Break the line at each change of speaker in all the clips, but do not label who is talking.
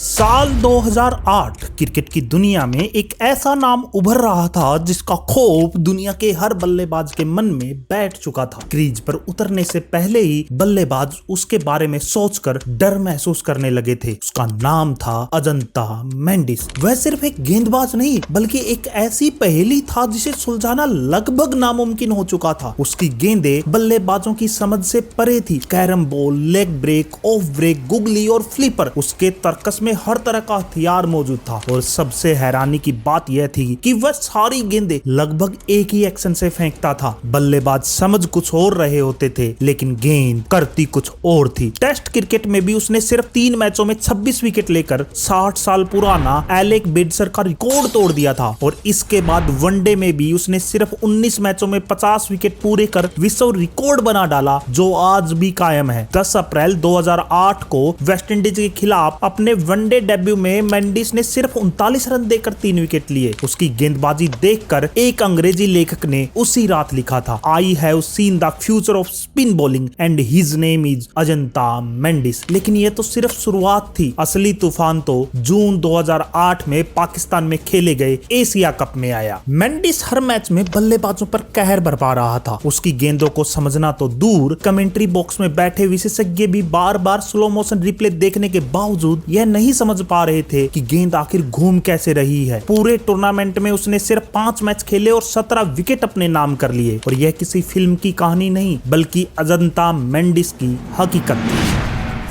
साल 2008 क्रिकेट की दुनिया में एक ऐसा नाम उभर रहा था जिसका खौफ दुनिया के हर बल्लेबाज के मन में बैठ चुका था। क्रीज पर उतरने से पहले ही बल्लेबाज उसके बारे में सोचकर डर महसूस करने लगे थे। उसका नाम था अजंता मेंडिस। वह सिर्फ एक गेंदबाज नहीं बल्कि एक ऐसी पहेली था जिसे सुलझाना लगभग नामुमकिन हो चुका था। उसकी गेंदें बल्लेबाजों की समझ से परे थी। Carrom ball, leg break, off break, googly और फ्लिपर, उसके तर्कस में हर तरह का हथियार मौजूद था। और सबसे हैरानी की बात यह थी कि वह सारी गेंदें लगभग एक ही एक्शन से फेंकता था। बल्लेबाज समझ कुछ और रहे होते थे लेकिन गेंद करती कुछ और थी। टेस्ट क्रिकेट में भी उसने सिर्फ 3 मैचों में 26 विकेट लेकर 60 साल पुराना एलेक बेडसर का रिकॉर्ड तोड़ दिया था। और इसके बाद वनडे में भी उसने सिर्फ 19 मैचों में 50 विकेट पूरे कर विश्व रिकॉर्ड बना डाला, जो आज भी कायम है। 10 अप्रैल 2008 को वेस्टइंडीज के खिलाफ अपने वनडे डेब्यू में मेंडिस ने सिर्फ 39 रन देकर 3 विकेट लिए। उसकी गेंदबाजी देखकर एक अंग्रेजी लेखक ने उसी रात लिखा था, I have seen the future off spin bowling and his name is Ajanta Mendis. लेकिन यह तो सिर्फ शुरुआत थी। असली तूफान तो जून 2008 में पाकिस्तान में खेले गए एशिया कप में आया। मेंडिस हर मैच में बल्लेबाजों पर कहर बरपा रहा था। उसकी गेंदों को समझना तो दूर, कमेंट्री बॉक्स में बैठे विशेषज्ञ भी बार बार स्लो मोशन रिप्ले देखने के बावजूद यह नहीं समझ पा रहे थे कि गेंद आखिर घूम कैसे रही है। पूरे टूर्नामेंट में उसने सिर्फ 5 मैच खेले और 17 विकेट अपने नाम कर लिए। और यह किसी फिल्म की कहानी नहीं बल्कि अजंता मेंडिस की हकीकत थी।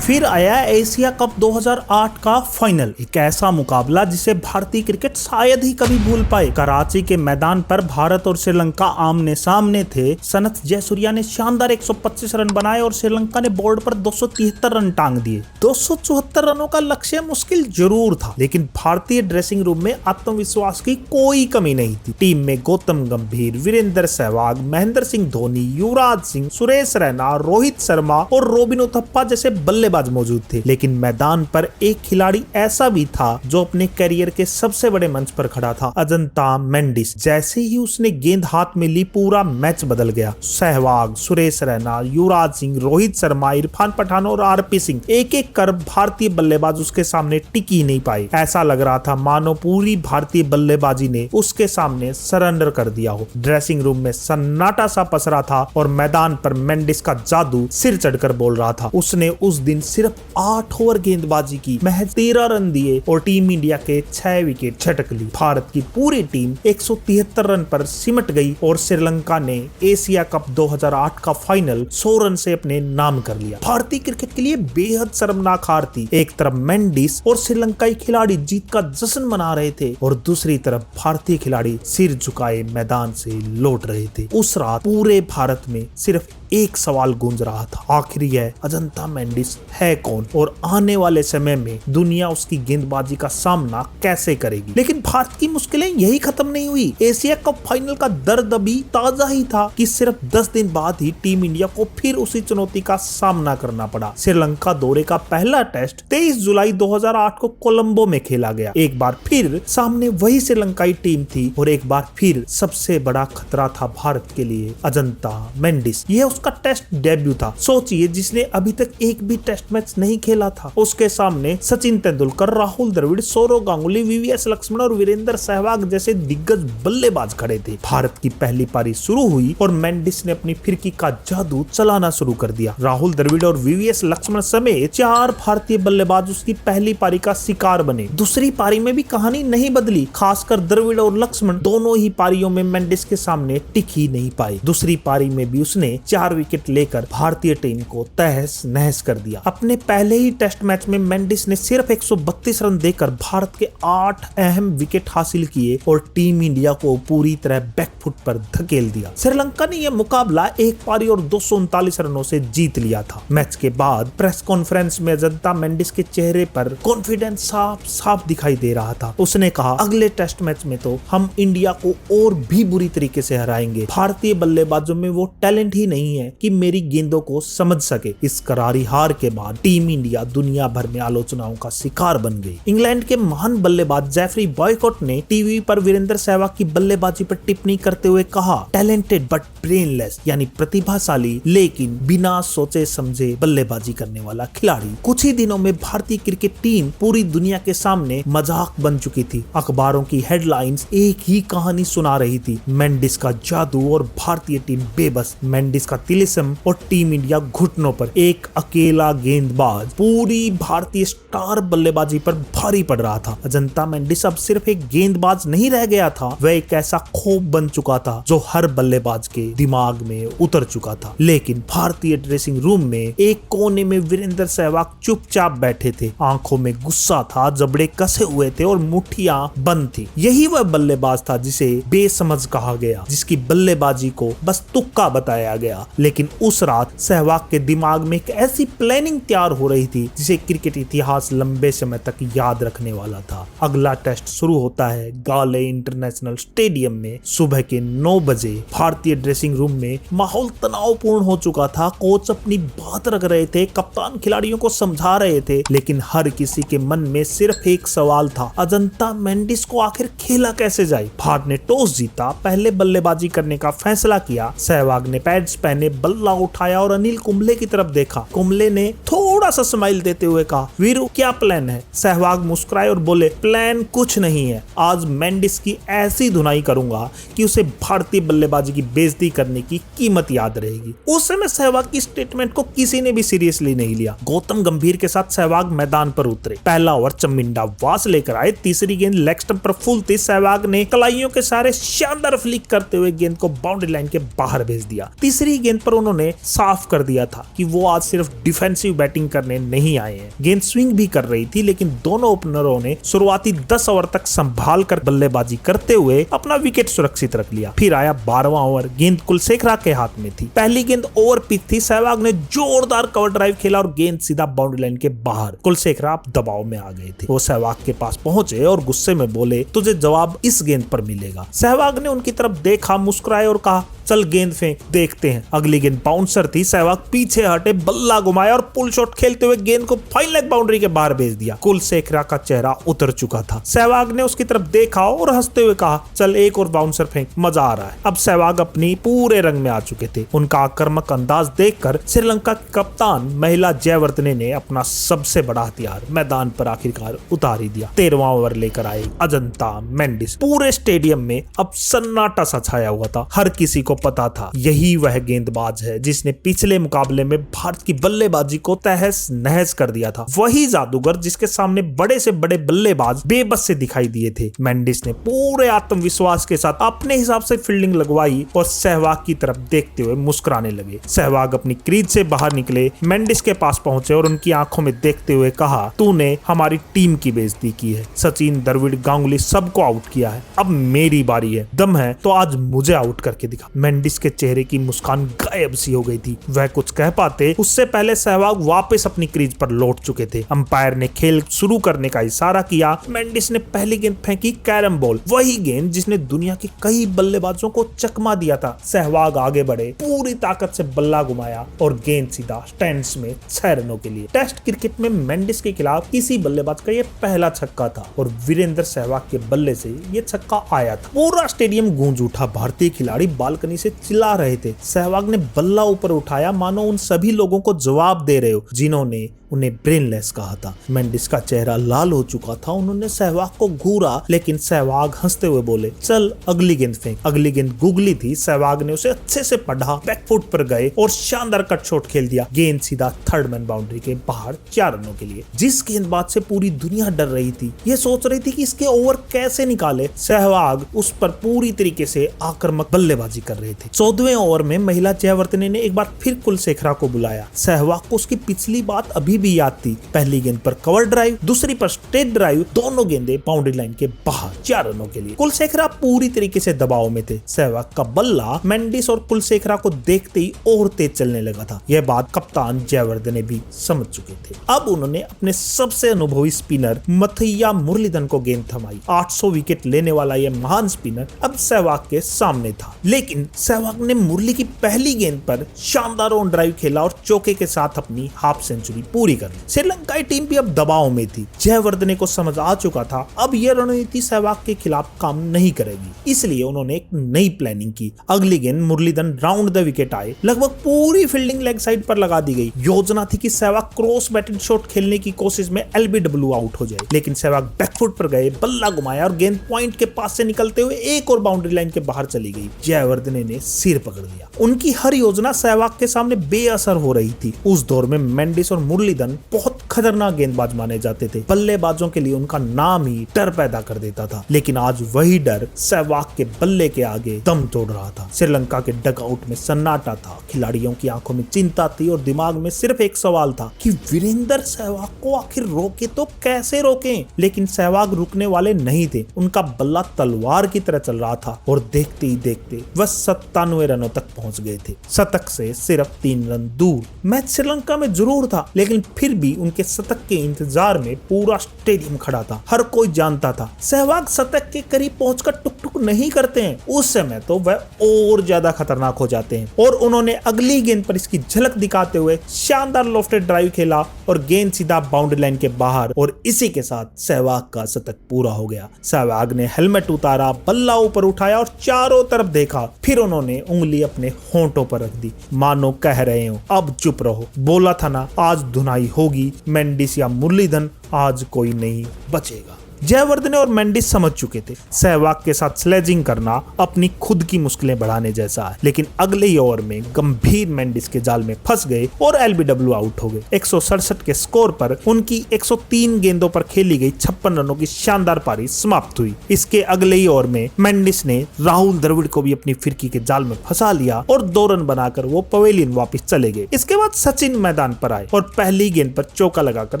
फिर आया एशिया कप 2008 का फाइनल, एक ऐसा मुकाबला जिसे भारतीय क्रिकेट शायद ही कभी भूल पाए। कराची के मैदान पर भारत और श्रीलंका आमने सामने थे। सनत जयसूर्या ने शानदार 125 रन बनाए और श्रीलंका ने बोर्ड पर 273 रन टांग दिए। 274 रनों का लक्ष्य मुश्किल जरूर था लेकिन भारतीय ड्रेसिंग रूम में आत्मविश्वास की कोई कमी नहीं थी। टीम में गौतम गंभीर, वीरेंद्र सहवाग, महेंद्र सिंह धोनी, युवराज सिंह, सुरेश रैना, रोहित शर्मा और रोबिन उथप्पा जैसे बल्लेबाज मौजूद थे। लेकिन मैदान पर एक खिलाड़ी ऐसा भी था जो अपने करियर के सबसे बड़े मंच पर खड़ा था, अजंता मेंडिस। जैसे ही उसने गेंद हाथ में ली पूरा मैच बदल गया। सहवाग, सुरेश रैना, युवराज सिंह, रोहित शर्मा, इरफान पठान और आरपी सिंह, एक एक कर भारतीय बल्लेबाज उसके सामने टिक ही नहीं पाए। ऐसा लग रहा था मानो पूरी भारतीय बल्लेबाजी ने उसके सामने सरेंडर कर दिया हो। ड्रेसिंग रूम में सन्नाटा सा पसरा था और मैदान पर मेंडिस का जादू सिर चढ़कर बोल रहा था। उसने उस दिन सिर्फ 8 ओवर गेंदबाजी की, महज 13 रन दिए और टीम इंडिया के 6 विकेट झटक ली। भारत की पूरी टीम 173 रन पर सिमट गई और श्रीलंका ने एशिया कप 2008 का फाइनल 100 रन से अपने नाम कर लिया। भारतीय क्रिकेट के लिए बेहद शर्मनाक हार थी। एक तरफ मेंडिस और श्रीलंकाई खिलाड़ी जीत का जश्न मना रहे थे और दूसरी तरफ भारतीय खिलाड़ी सिर झुकाए मैदान से लौट रहे थे। उस रात पूरे भारत में सिर्फ एक सवाल गूंज रहा था, आखिर यह अजंता मेंडिस है कौन और आने वाले समय में दुनिया उसकी गेंदबाजी का सामना कैसे करेगी। लेकिन भारत की मुश्किलें यही खत्म नहीं हुई। एशिया कप फाइनल का दर्द अभी ताजा ही था कि सिर्फ 10 दिन बाद ही टीम इंडिया को फिर उसी चुनौती का सामना करना पड़ा। श्रीलंका दौरे का पहला टेस्ट 23 जुलाई 2008 को कोलंबो में खेला गया। एक बार फिर सामने वही श्रीलंकाई टीम थी और एक बार फिर सबसे बड़ा खतरा था भारत के लिए अजंता मेंडिस। यह उसका टेस्ट डेब्यू था। सोचिए, जिसने अभी तक एक भी टेस्ट मैच नहीं खेला था, उसके सामने सचिन तेंदुलकर, राहुल द्रविड़, सौरव गांगुली, वीवीएस लक्ष्मण और वीरेंद्र सहवाग जैसे दिग्गज बल्लेबाज खड़े थे। भारत की पहली पारी शुरू हुई और मेंडिस ने अपनी फिरकी का जादू चलाना शुरू कर दिया। राहुल द्रविड़ और वीवीएस लक्ष्मण समेत 4 भारतीय बल्लेबाज उसकी पहली पारी का शिकार बने। दूसरी पारी में भी कहानी नहीं बदली। खासकर द्रविड़ और लक्ष्मण दोनों ही पारियों में मेंडिस के सामने टिक ही नहीं पाए। दूसरी पारी में भी उसने 4 विकेट लेकर भारतीय टीम को तहस नहस कर दिया। अपने पहले ही टेस्ट मैच में मेंडिस ने सिर्फ 132 रन देकर भारत के 8 अहम विकेट हासिल किए और टीम इंडिया को पूरी तरह बैकफुट पर धकेल दिया। श्रीलंका ने यह मुकाबला एक पारी और 239 रनों से जीत लिया था। मैच के बाद प्रेस कॉन्फ्रेंस में अजंता मेंडिस के चेहरे पर कॉन्फिडेंस साफ साफ दिखाई दे रहा था। उसने कहा, अगले टेस्ट मैच में तो हम इंडिया को और भी बुरी तरीके से हराएंगे। भारतीय बल्लेबाजों में वो टैलेंट ही नहीं नहीं है कि मेरी गेंदों को समझ सके। इस करारी हार के बाद टीम इंडिया दुनिया भर में आलोचनाओं का शिकार बन गई। इंग्लैंड के महान बल्लेबाज जेफरी बॉयकॉट ने टीवी पर वीरेंद्र सहवाग की बल्लेबाजी पर टिप्पणी करते हुए कहा, टैलेंटेड बट ब्रेनलेस, यानी प्रतिभाशाली लेकिन बिना सोचे समझे बल्लेबाजी करने वाला खिलाड़ी। कुछ ही दिनों में भारतीय क्रिकेट टीम पूरी दुनिया के सामने मजाक बन चुकी थी। अखबारों की हेडलाइंस एक ही कहानी सुना रही थी, मेंडिस का जादू और भारतीय टीम बेबस, मेंडिस का तिलिस्म और टीम इंडिया घुटनों पर। एक अकेला गेंदबाज पूरी भारतीय स्टार बल्लेबाजी पर भारी पड़ रहा था। अजंता मेंडिस अब सिर्फ एक गेंदबाज नहीं रह गया था, वह एक ऐसा खौफ बन चुका था जो हर बल्लेबाज के दिमाग में उतर चुका था। लेकिन भारतीय ड्रेसिंग रूम में एक कोने में वीरेंद्र सहवाग चुपचाप बैठे थे। आंखों में गुस्सा था, जबड़े कसे हुए थे और मुट्ठियां बंद थी। यही वह बल्लेबाज था जिसे बेसमझ कहा गया, जिसकी बल्लेबाजी को बस तुक्का बताया गया। लेकिन उस रात सहवाग के दिमाग में एक ऐसी प्लानिंग तैयार हो रही थी जिसे क्रिकेट इतिहास लंबे समय तक याद रखने वाला था। अगला टेस्ट शुरू होता है गाले इंटरनेशनल स्टेडियम में सुबह के 9 बजे। भारतीय ड्रेसिंग रूम में माहौल तनावपूर्ण हो चुका था। कोच अपनी बात रख रहे थे, कप्तान खिलाड़ियों को समझा रहे थे, लेकिन हर किसी के मन में सिर्फ एक सवाल था, अजंता मेंडिस को आखिर खेला कैसे जाए। भारत ने टॉस जीता, पहले बल्लेबाजी करने का फैसला किया। सहवाग ने पैड्स पहने, बल्ला उठाया और अनिल कुंबले की तरफ देखा। कुंबले ने थोड़ा सा स्माइल देते हुए कहा, वीरू क्या प्लान है? सहवाग मुस्कुराए और बोले, प्लान कुछ नहीं है, आज मेंडिस की ऐसी धुनाई करूंगा कि उसे भारतीय बल्लेबाजी की बेइज्जती करने की कीमत याद रहेगी। उस समय सहवाग की स्टेटमेंट को किसी ने भी सीरियसली नहीं लिया। गौतम गंभीर के साथ सहवाग मैदान पर उतरे। पहला ओवर चमिंडा वास लेकर आए। तीसरी गेंद लेग स्टंप पर फुल थी। सहवाग ने कलाइयों के सारे शानदार फ्लिक करते हुए गेंद को बाउंड्री लाइन के बाहर भेज दिया। तीसरी गेंद पर उन्होंने साफ कर दिया था कि वो आज सिर्फ डिफेंसिव बैटिंग करने नहीं आए हैं। गेंद स्विंग भी कर रही थी, लेकिन दोनों ओपनरों ने शुरुआती 10 ओवर तक संभाल कर बल्लेबाजी करते हुए अपना विकेट सुरक्षित रख लिया। फिर आया 12वां ओवर। गेंद कुलशेखरा के हाथ में थी। पहली गेंद ओवर पिच थी। सहवाग ने जोरदार कवर ड्राइव खेला और गेंद सीधा बाउंड्री लाइन के बाहर। कुलशेखरा दबाव में आ गए थे। वो सहवाग के पास पहुंचे और गुस्से में बोले, तुझे जवाब इस गेंद पर मिलेगा। सहवाग ने उनकी तरफ देखा, मुस्कुराए और कहा, चल गेंद फेंक, देखते हैं। अगली गेंद बाउंसर थी। सहवाग पीछे हटे, बल्ला घुमाया और पुल शॉट खेलते हुए गेंद को फाइन लेग बाउंड्री के बाहर भेज दिया। कुलशेखरा का चेहरा उतर चुका था। सहवाग ने उसकी तरफ देखा और हंसते हुए कहा, चल एक और बाउंसर फेंक, मजा आ रहा है। अब सहवाग अपनी पूरे रंग में आ चुके थे। उनका आक्रामक अंदाज देखकर श्रीलंका की कप्तान महिला जयवर्धने ने अपना सबसे बड़ा हथियार मैदान पर आखिरकार उतार ही दिया। 13वां ओवर लेकर आए अजंता मेंडिस। पूरे स्टेडियम में अब सन्नाटा सा छाया हुआ था। हर किसी को पता था यही वह गेंदबाज है जिसने पिछले मुकाबले में भारत की बल्लेबाजी को तहस नहस कर दिया था। वही जादूगर जिसके सामने बड़े से बड़े बल्लेबाज बेबस से दिखाई दिए थे। मेंडिस ने पूरे आत्मविश्वास के साथ अपने हिसाब से फील्डिंग लगवाई और सहवाग की तरफ देखते हुए मुस्कुराने लगे। सहवाग अपनी क्रीज से बाहर निकले, मेंडिस के पास पहुंचे और उनकी आंखों में देखते हुए कहा, तूने हमारी टीम की बेइज्जती की है। सचिन, द्रविड़, गांगुली सबको आउट किया है। अब मेरी बारी है। दम है तो आज मुझे आउट करके दिखा। मेंडिस के चेहरे की मुस्कान गायब सी हो गई थी। वह कुछ कह पाते उससे पहले सहवाग वापस अपनी क्रीज पर लौट चुके थे। अंपायर ने खेल शुरू करने का इशारा किया। मेंडिस ने पहली गेंद फेंकी, कैरम बॉल, वही गेंद जिसने दुनिया के कई बल्लेबाजों को चकमा दिया था। सहवाग आगे बढ़े, पूरी ताकत से बल्ला घुमाया और गेंद सीधा स्टैंड्स में 6 रनों के लिए। टेस्ट क्रिकेट में मेंडिस के खिलाफ किसी बल्लेबाज का यह पहला छक्का था और वीरेंद्र सहवाग के बल्ले से यह छक्का आया था। पूरा स्टेडियम गूंज उठा। भारतीय खिलाड़ी बालकनी से चिल्ला रहे थे। सहवाग ने बल्ला ऊपर उठाया, मानो उन सभी लोगों को जवाब दे रहे हो जिन्होंने उन्हें ब्रेनलेस कहा था। मेंडिस का चेहरा लाल हो चुका था। उन्होंने सहवाग को घूरा, लेकिन सहवाग हंसते हुए बोले, चल अगली गेंद फेंक। अगली गेंद गुगली थी। सहवाग ने उसे अच्छे से पढ़ा, बैकफुट पर गए और शानदार कट शॉट खेल दिया। गेंद सीधा थर्ड मैन बाउंड्री के बाहर 4 रनों के लिए। जिस गेंदबाज से पूरी दुनिया डर रही थी, ये सोच रही थी कि इसके ओवर कैसे निकाले, सहवाग उस पर पूरी तरीके से आक्रामक बल्लेबाजी कर रहे थे। 14वें ओवर में महिला जयवर्धने ने एक बार फिर कुलशेखरा को बुलाया। सहवाग को उसकी पिछली बात अभी भी याद थी। पहली गेंद पर कवर ड्राइव, दूसरी पर स्ट्रेट ड्राइव, दोनों गेंदें बाउंड्री लाइन के बाहर 4 रनों के लिए। कुलशेखरा पूरी तरीके से दबाव में थे। सहवाग का बल्ला मेंडिस और कुलशेखरा को देखते ही और तेज चलने लगा था। यह बात कप्तान जयवर्धने भी समझ चुके थे। अब उन्होंने अपने सबसे अनुभवी स्पिनर मथैया मुरलीधरन को गेंद थमाई। 800 विकेट लेने वाला यह महान स्पिनर अब सहवाग के सामने था, लेकिन सहवाग ने मुरली की पहली गेंद पर शानदार ऑन ड्राइव खेला और चौके के साथ अपनी हाफ सेंचुरी पूरी कर ली। श्रीलंकाई टीम भी अब दबाव में थी। जयवर्धने को समझ आ चुका था अब यह रणनीति सहवाग के खिलाफ काम नहीं करेगी, इसलिए उन्होंने एक नई प्लानिंग की। अगली गेंद मुरलीधरन राउंड द विकेट आए, लगभग पूरी फील्डिंग लेग साइड पर लगा दी गई। योजना थी कि सहवाग क्रॉस बैटेड शॉट खेलने की कोशिश में एलबीडब्ल्यू आउट हो जाए, लेकिन सहवाग बैकफुट पर गए, बल्ला घुमाया और गेंद पॉइंट के पास से निकलते हुए एक और बाउंड्री लाइन के बाहर चली गई। जयवर्धने ने सिर पकड़ लिया। उनकी हर योजना सहवाग के सामने बेअसर हो रही थी। उस दौर में मेंडिस और मुरलीधरन बहुत खतरनाक गेंदबाज माने जाते थे। बल्लेबाजों के लिए उनका नाम ही डर पैदा कर देता था, लेकिन आज वही डर सहवाग के बल्ले के आगे दम तोड़ रहा था। श्रीलंका के डगआउट में सन्नाटा था, खिलाड़ियों की आंखों में चिंता थी और दिमाग में सिर्फ एक सवाल था कि वीरेंद्र सहवाग को आखिर रोके तो कैसे रोकें। लेकिन सहवाग रुकने वाले नहीं थे। उनका बल्ला तलवार की तरह चल रहा था और देखते ही देखते वह 97 रनों तक पहुंच गए थे, शतक से सिर्फ 3 रन दूर। मैच श्रीलंका में जरूर था, लेकिन फिर भी उनके शतक के इंतजार में पूरा स्टेडियम खड़ा था। हर कोई जानता था सहवाग शतक के करीब पहुंचकर टुक टुक नहीं करते हैं, उस समय तो वह और ज्यादा खतरनाक हो जाते हैं। और उन्होंने अगली गेंद पर इसकी झलक दिखाते हुए शानदार लॉफ्टेड ड्राइव खेला और गेंद सीधा बाउंड्री लाइन के बाहर, और इसी के साथ सहवाग का शतक पूरा हो गया। सहवाग ने हेलमेट उतारा, बल्ला ऊपर उठाया और चारों तरफ देखा, फिर उन्होंने उंगली अपने होंठों पर रख दी, मानो कह रहे हो अब चुप रहो। बोला था ना आज धुनाई होगी, मेंडिस या मुरलीधरन आज कोई नहीं बचेगा। जयवर्धने और मेंडिस समझ चुके थे सहवाग के साथ स्लेजिंग करना अपनी खुद की मुश्किलें बढ़ाने जैसा है, लेकिन अगले ही ओवर में गंभीर मेंडिस के जाल में फंस गए और एलबीडब्ल्यू आउट हो गए। 167 के स्कोर पर उनकी 103 गेंदों पर खेली गई 56 रनों की शानदार पारी समाप्त हुई। इसके अगले ही ओवर में मेंडिस ने राहुल द्रविड़ को भी अपनी फिरकी के जाल में फंसा लिया और 2 रन बनाकर वो पवेलियन वापस चले गए। इसके बाद सचिन मैदान पर आए और पहली गेंद पर चौका लगाकर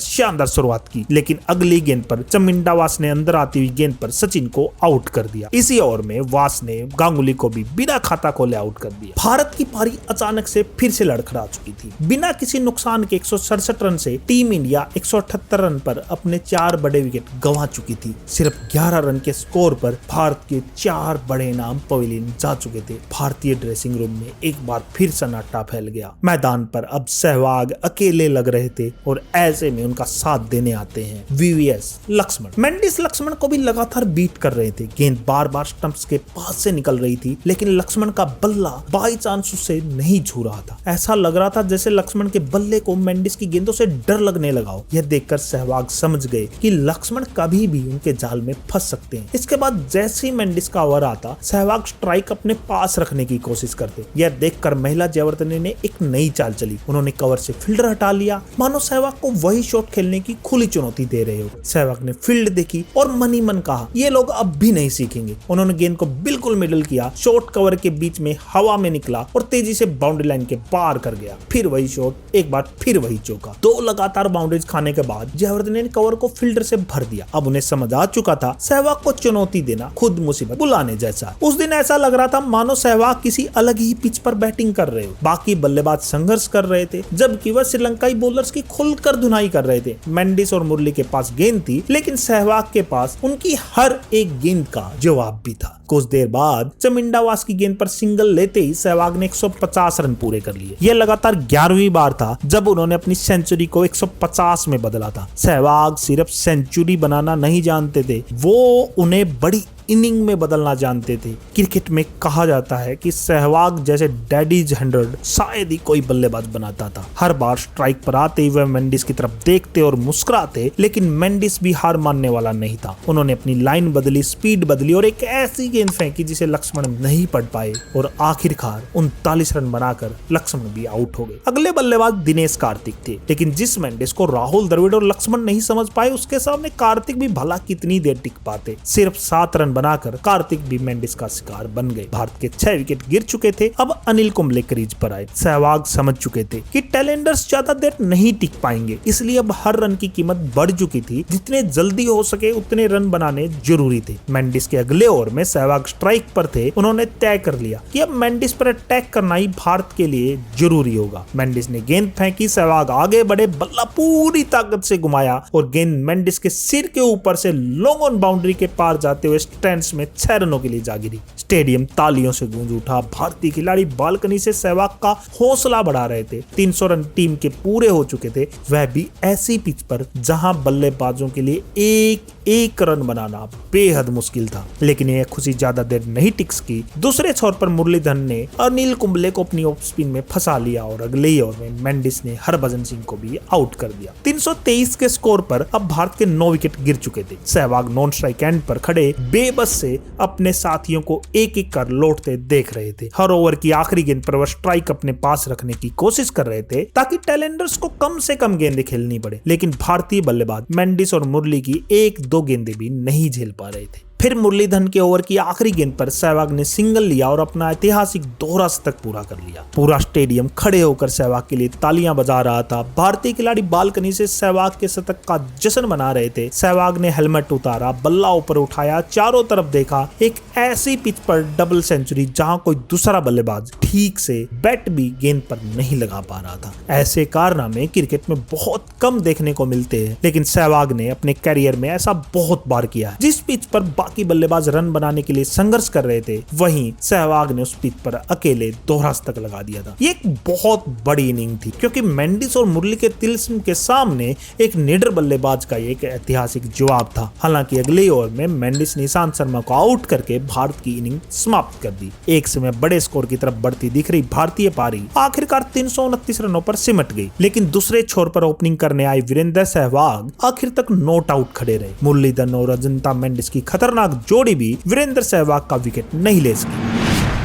शानदार शुरुआत की, लेकिन अगली गेंद पर चमिंडा वास ने अंदर आती हुई गेंद पर सचिन को आउट कर दिया। इसी ओवर में वास ने गांगुली को भी बिना खाता खोले आउट कर दिया। भारत की पारी अचानक से फिर से लड़खड़ा चुकी थी। बिना किसी नुकसान के 167 रन से टीम इंडिया 178 रन पर अपने 4 बड़े विकेट गंवा चुकी थी। सिर्फ 11 रन के स्कोर पर भारत के 4 बड़े नाम पवेलियन जा चुके थे। भारतीय ड्रेसिंग रूम में एक बार फिर सन्नाटा फैल गया। मैदान पर अब सहवाग अकेले लग रहे थे और ऐसे में उनका साथ देने आते हैं वीवीएस लक्ष्मण। मेंडिस लक्ष्मण को भी लगातार बीट कर रहे थे। गेंद बार बार स्टंप्स के पास से निकल रही थी, लेकिन लक्ष्मण का बल्ला बाई चांस उससे नहीं छू रहा था। ऐसा लग रहा था जैसे लक्ष्मण के बल्ले को मेंडिस की गेंदों से डर लगने लगा हो। यह देखकर सहवाग समझ गए कि लक्ष्मण कभी भी उनके जाल में फंस सकते हैं। इसके बाद जैसे ही मेंडिस का ओवर आता, सहवाग स्ट्राइक अपने पास रखने की कोशिश करते। यह देखकर महिला जयवर्धने ने एक नई चाल चली। उन्होंने कवर से फील्डर हटा लिया, मानो सहवाग को वही शॉट खेलने की खुली चुनौती दे रहे हो। सहवाग ने फील्ड देखी और मन ही मन कहा ये लोग अब भी नहीं सीखेंगे। उन्होंने गेंद को बिल्कुल मिडल किया, शॉट कवर के बीच में हवा में निकला और तेजी से बाउंड्री लाइन के पार कर गया। फिर वही शॉट, एक बार फिर वही चौका। 2 लगातार बाउंड्रीज खाने के बाद जयवर्धने ने कवर को फील्डर से भर दिया। अब उन्हें समझ आ चुका था सहवाग को चुनौती देना खुद मुसीबत बुलाने जैसा। उस दिन ऐसा लग रहा था मानो सहवाग किसी अलग ही पिच पर बैटिंग कर रहे हो। बाकी बल्लेबाज संघर्ष कर रहे थे, जबकि वह श्रीलंकाई बॉलर्स की खुलकर धुनाई कर रहे थे। मेंडिस और मुरली के पास गेंद थी, लेकिन सहवाग के पास उनकी हर एक गेंद का जवाब भी था। कुछ देर बाद चमिंडावास की गेंद पर सिंगल लेते ही सहवाग ने 150 रन पूरे कर लिए। यह लगातार 11वीं बार था जब उन्होंने अपनी सेंचुरी को 150 में बदला था। सहवाग सिर्फ सेंचुरी बनाना नहीं जानते थे, वो उन्हें बड़ी इनिंग में बदलना जानते थे। क्रिकेट में कहा जाता है कि सहवाग जैसे डैडीज 100 शायद ही कोई बल्लेबाज बनाता था। हर बार स्ट्राइक पर आते ही वह मेंडिस की तरफ देखते और मुस्कुराते, लेकिन मेंडिस भी हार मानने वाला नहीं था। उन्होंने अपनी लाइन बदली, स्पीड बदली और एक ऐसी गेंद फेंकी जिसे लक्ष्मण नहीं पढ़ पाए और आखिरकार 39 रन बनाकर लक्ष्मण भी आउट हो गए। अगले बल्लेबाज दिनेश कार्तिक थे, लेकिन जिस मेंडिस को राहुल द्रविड़ और लक्ष्मण नहीं समझ पाए, उसके सामने कार्तिक भी भला कितनी देर टिक पाते। सिर्फ 7 रन बनाकर कार्तिक भी मेंडिस का शिकार बन गए। भारत के 6 विकेट गिर चुके थे। अब अनिल कुंबले क्रीज पर आए। सहवाग समझ चुके थे कि टैलेंडर्स ज्यादा देर नहीं टिक पाएंगे, इसलिए अब हर रन की कीमत बढ़ चुकी थी। जितने जल्दी हो सके उतने रन बनाने जरूरी थे। मेंडिस के अगले ओवर में सहवाग स्ट्राइक पर थे। उन्होंने तय कर लिया कि अब मेंडिस पर अटैक करना ही भारत के लिए जरूरी होगा। मेंडिस ने गेंद फेंकी, सहवाग आगे बढ़े, बल्ला पूरी ताकत से घुमाया और गेंद मेंडिस के सिर के ऊपर से लॉन्ग ऑन बाउंड्री के पार जाते हुए स्टैंड्स में 6 रनों के लिए जा गिरी। स्टेडियम तालियों से गूंज उठा। भारतीय खिलाड़ी बालकनी से सहवाग का हौसला बढ़ा रहे थे। 300 रन टीम के पूरे हो चुके थे, वह भी ऐसी पिच पर जहां बल्लेबाजों के लिए एक रन बनाना बेहद मुश्किल था। लेकिन यह खुशी ज्यादा देर नहीं टिक सकी। दूसरे छोर पर मुरलीधरन ने अनिल कुंबले को अपनी ऑफ स्पिन में फंसा लिया और अगले ही ओवर में मेंडिस ने हरभजन सिंह को भी आउट कर दिया। 323 के स्कोर पर अब भारत के 9 विकेट गिर चुके थे। सहवाग नॉन स्ट्राइक एंड पर खड़े बेबस से अपने साथियों को एक एक कर लौटते देख रहे थे। हर ओवर की आखिरी गेंद पर वह स्ट्राइक अपने पास रखने की कोशिश कर रहे थे ताकि टैलेंडर्स को कम से कम गेंदें खेलनी पड़े। लेकिन भारतीय बल्लेबाज मेंडिस और मुरली की 1-2 गेंदें भी नहीं झेल पा रहे थे। फिर मुरलीधरन के ओवर की आखिरी गेंद पर सहवाग ने सिंगल लिया और अपना ऐतिहासिक दोहरा शतक पूरा कर लिया। पूरा स्टेडियम खड़े होकर सहवाग के लिए तालियां बजा रहा था। भारतीय खिलाड़ी बालकनी से सहवाग के शतक का जश्न मना रहे थे। सहवाग ने हेलमेट उतारा, बल्ला ऊपर उठाया, चारों तरफ देखा। एक ऐसी पिच पर डबल सेंचुरी जहां कोई दूसरा बल्लेबाज ठीक से बैट भी गेंद पर नहीं लगा पा रहा था। ऐसे कारनामे क्रिकेट में बहुत कम देखने को मिलते हैं, लेकिन सहवाग ने अपने करियर में ऐसा बहुत बार किया है। जिस पिच पर बाकी बल्लेबाज रन बनाने के लिए संघर्ष कर रहे थे, वहीं सहवाग ने उस पिच पर अकेले दोहरा शतक लगा दिया था। ये एक बहुत बड़ी इनिंग थी, क्योंकि मेंडिस और मुरली के तिलिस्म के सामने एक निडर बल्लेबाज का एक ऐतिहासिक जवाब था। हालांकि अगले ओवर में मेंडिस ने ईशांत शर्मा को आउट करके भारत की इनिंग समाप्त कर दी। एक समय बड़े स्कोर की तरफ बढ़ती दिख रही भारतीय पारी आखिरकार 329 रनों पर सिमट गई। लेकिन दूसरे छोर पर ओपनिंग करने आए वीरेंद्र सहवाग आखिर तक नॉट आउट खड़े रहे। मुरलीधरन और अजंता मेंडिस की खतरनाक जोड़ी भी वीरेंद्र सहवाग का विकेट नहीं ले सकी।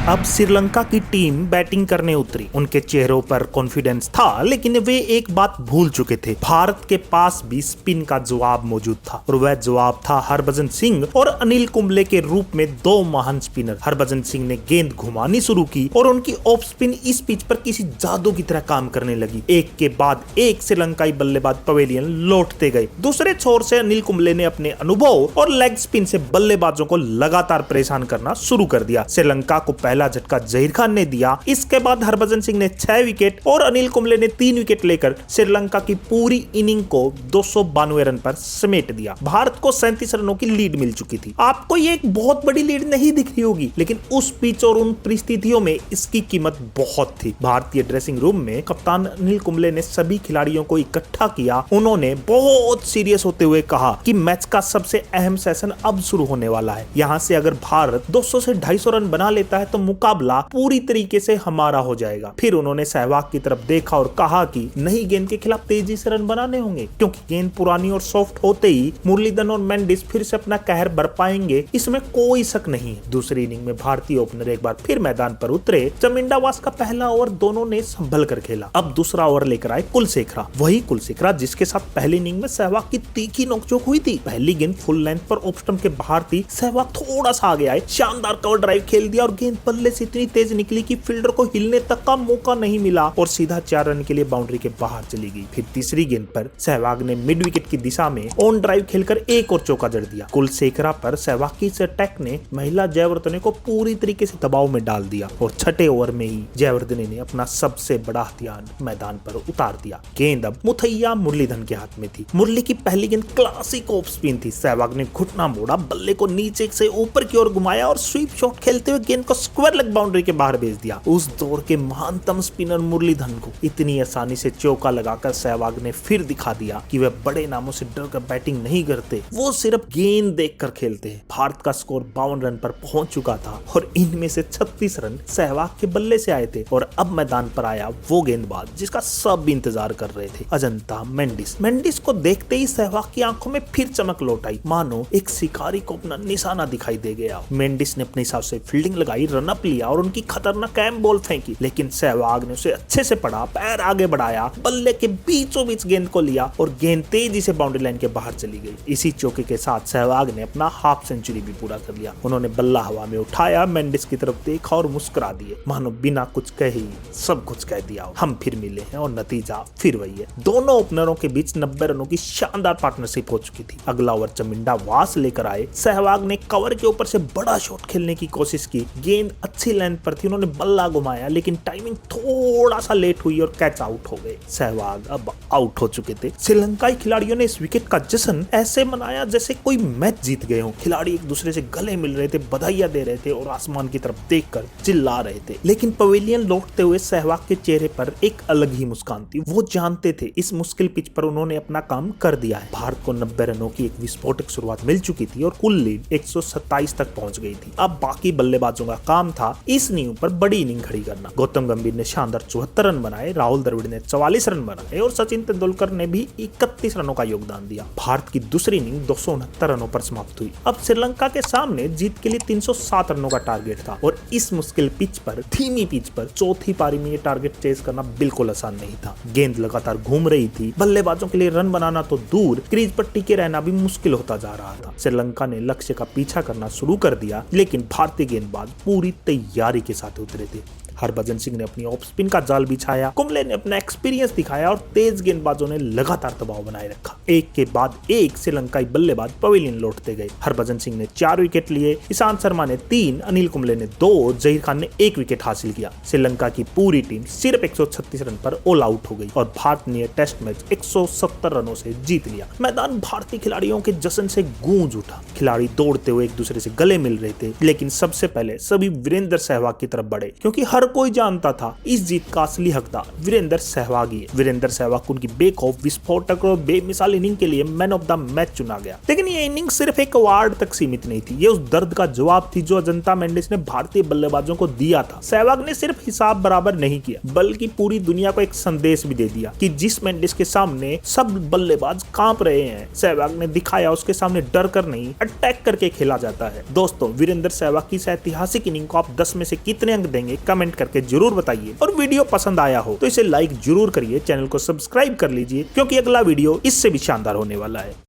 अब श्रीलंका की टीम बैटिंग करने उतरी। उनके चेहरों पर कॉन्फिडेंस था, लेकिन वे एक बात भूल चुके थे। भारत के पास भी स्पिन का जवाब मौजूद था, और वह जवाब था हरभजन सिंह और अनिल कुंबले के रूप में 2 महान स्पिनर। हरभजन सिंह ने गेंद घुमानी शुरू की और उनकी ऑफ स्पिन इस पिच पर किसी जादू की तरह काम करने लगी। एक के बाद एक श्रीलंकाई बल्लेबाज पवेलियन लौटते गए। दूसरे छोर से अनिल कुंबले ने अपने अनुभव और लेग स्पिन से बल्लेबाजों को लगातार परेशान करना शुरू कर दिया। श्रीलंका को पहला झटका जहीर खान ने दिया। इसके बाद हरभजन सिंह ने 6 विकेट और अनिल कुंबले ने 3 विकेट लेकर श्रीलंका की पूरी इनिंग को 292 रन पर समेट दिया। भारत को 37 रनों की लीड मिल चुकी थी। आपको ये एक बहुत बड़ी लीड नहीं दिख रही होगी, लेकिन उस पिच और उन परिस्थितियों में इसकी कीमत बहुत थी। भारतीय ड्रेसिंग रूम में कप्तान अनिल कुंबले ने सभी खिलाड़ियों को इकट्ठा किया। उन्होंने बहुत सीरियस होते हुए कहा कि मैच का सबसे अहम सेशन अब शुरू होने वाला है। यहाँ से अगर भारत 200 से 250 रन बना लेता है तो मुकाबला पूरी तरीके से हमारा हो जाएगा। फिर उन्होंने सहवाग की तरफ देखा और कहा कि नई गेंद के खिलाफ तेजी से रन बनाने होंगे, क्योंकि गेंद पुरानी और सॉफ्ट होते ही मुरलीधरन और मेंडिस फिर से अपना कहर बर पाएंगे, इसमें कोई शक नहीं है। दूसरी इनिंग में भारतीय ओपनर एक बार फिर मैदान पर उतरे। चमिंडावास का पहला ओवर दोनों ने संभल कर खेला। अब दूसरा ओवर लेकर आए कुलशेखरा, वही कुलशेखरा जिसके साथ पहली इनिंग में सहवाग की तीखी नोकझोंक हुई थी। पहली गेंद फुल लेंथ पर ऑफ स्टंप के बाहर थी। सहवाग थोड़ा सा आगे आए, शानदार कवर ड्राइव खेल दिया और गेंद बल्ले से इतनी तेज निकली कि फील्डर को हिलने तक का मौका नहीं मिला और सीधा 4 रन के लिए बाउंड्री के बाहर चली गई। फिर तीसरी गेंद पर सहवाग ने मिड विकेट की दिशा में ऑन ड्राइव खेलकर एक और चौका जड़ दिया। कुलशेखरा पर सहवाग की इस अटैक ने महिला जयवर्धने को पूरी तरीके से दबाव में डाल दिया और छठे ओवर में ही जयवर्धने ने अपना सबसे बड़ा हथियार मैदान पर उतार दिया। गेंद अब मुथैया मुरलीधरन के हाथ में थी। मुरली की पहली गेंद क्लासिक ऑफ स्पिन थी। सहवाग ने घुटना मोड़ा, बल्ले को नीचे से ऊपर की ओर घुमाया और स्वीप शॉट खेलते हुए गेंद को स्क्वायर लेग बाउंड्री के बाहर भेज दिया। उस दौर के महानतम स्पिनर मुरलीधरन को इतनी आसानी से चौका लगाकर सहवाग ने फिर दिखा दिया कि वे बड़े नामों से डरकर बैटिंग नहीं करते, वो सिर्फ गेंद देखकर खेलते हैं। भारत का स्कोर 52 रन पर पहुंच चुका था और इनमें से 36 रन सहवाग के बल्ले से आए थे। और अब मैदान पर आया वो गेंदबाज जिसका सब इंतजार कर रहे थे, अजंता मेंडिस। मेंडिस को देखते ही सहवाग की आंखों में फिर चमक लौट आई, मानो एक शिकारी को अपना निशाना दिखाई दे गया। मेंडिस ने अपने हिसाब से फील्डिंग लगाई, रन अप लिया और उनकी खतरनाक कैम बॉल फेंकी, लेकिन सहवाग ने उसे अच्छे से पढ़ा, पैर आगे बढ़ाया, बल्ले के बीचों बीच गेंद को लिया और गेंद तेजी से बाउंड्री लाइन के बाहर चली गई। इसी चौके के साथ सहवाग ने अपना हाफ सेंचुरी भी पूरा कर लिया। उन्होंने बल्ला हवा में उठाया, मेंडिस की तरफ देखा और मुस्कुरा दिए, मानो बिना कुछ कहे सब कुछ कह दिया। हम फिर मिले हैं और नतीजा फिर वही है। दोनों ओपनरों के बीच 90 रनों की शानदार पार्टनरशिप हो चुकी थी। अगला ओवर चमिंडावास लेकर आए। सहवाग ने कवर के ऊपर से बड़ा शॉट खेलने की कोशिश की, गेंद अच्छी लेंथ पर थी, उन्होंने बल्ला घुमाया लेकिन टाइमिंग थोड़ा सा लेट हुई और कैच आउट हो गए। सहवाग अब आउट हो चुके थे। श्रीलंकाई खिलाड़ियों ने इस विकेट का जश्न ऐसे मनाया जैसे कोई मैच जीत गए हो। खिलाड़ी एक दूसरे से गले मिल रहे थे, बधाइयां दे रहे थे और आसमान की तरफ देखकर चिल्ला रहे थे। लेकिन पवेलियन लौटते हुए सहवाग के चेहरे पर एक अलग ही मुस्कान थी। वो जानते थे इस मुश्किल पिच पर उन्होंने अपना काम कर दिया है। भारत को 90 रनों की एक विस्फोटक शुरुआत मिल चुकी थी और कुल लीड 127 तक पहुंच गई थी। अब बाकी बल्लेबाजों का काम था इस नींव पर बड़ी इनिंग खड़ी करना। गौतम गंभीर ने शानदार 74 रन बनाए, राहुल द्रविड़ ने 44 रन बनाए और सचिन तेंदुलकर ने भी 31 रनों का योगदान दिया। भारत की दूसरी इनिंग 269 रनों पर समाप्त हुई। अब श्रीलंका के सामने जीत के लिए 307 रनों का टारगेट था और इस मुश्किल पिच पर, धीमी पिच पर चौथी पारी में ये टारगेट चेज करना बिल्कुल आसान नहीं था। गेंद लगातार घूम रही थी, बल्लेबाजों के लिए रन बनाना तो दूर, क्रीज पर टिके रहना भी मुश्किल होता जा रहा था। श्रीलंका ने लक्ष्य का पीछा करना शुरू कर दिया लेकिन भारतीय गेंदबाज पूरी तैयारी के साथ उतरे थे। हरभजन सिंह ने अपनी ऑफ स्पिन का जाल बिछाया, कुंबले ने अपना एक्सपीरियंस दिखाया और तेज गेंदबाजों ने लगातार दबाव बनाए रखा। एक के बाद एक श्रीलंकाई बल्लेबाज पवेलियन लौटते गए। हरभजन सिंह ने 4 विकेट लिए, ईशांत शर्मा ने 3, अनिल कुंबले ने 2, जहीर खान ने 1 विकेट हासिल किया। श्रीलंका की पूरी टीम सिर्फ 136 रन पर ऑल आउट हो गई और भारत ने टेस्ट मैच 170 रनों से जीत लिया। मैदान भारतीय खिलाड़ियों के जश्न से गूंज उठा। खिलाड़ी दौड़ते हुए एक दूसरे से गले मिल रहे थे लेकिन सबसे पहले सभी वीरेंद्र सहवाग की तरफ बढ़े क्योंकि हर कोई जानता था इस जीत का असली हकदार वीरेंद्र सहवाग ही है। वीरेंद्र सहवाग को उनकी बेखौफ, विस्फोटक और बेमिसाल इनिंग के लिए मैन ऑफ द मैच चुना गया। लेकिन ये इनिंग सिर्फ एक अवार्ड तक सीमित नहीं थी, ये उस दर्द का जवाब थी जो अजंता मेंडिस ने भारतीय बल्लेबाजों को दिया था। सहवाग ने सिर्फ हिसाब बराबर नहीं किया बल्कि पूरी दुनिया को एक संदेश भी दे दिया कि जिस मेंडिस के सामने सब बल्लेबाज कांप रहे हैं, सहवाग ने दिखाया उसके सामने डर कर नहीं, अटैक करके खेला जाता है। दोस्तों, वीरेंद्र सहवाग की इस ऐतिहासिक इनिंग को आप 10 में से कितने अंक देंगे कमेंट करके जरूर बताइए और वीडियो पसंद आया हो तो इसे लाइक जरूर करिए, चैनल को सब्सक्राइब कर लीजिए क्योंकि अगला वीडियो इससे भी शानदार होने वाला है।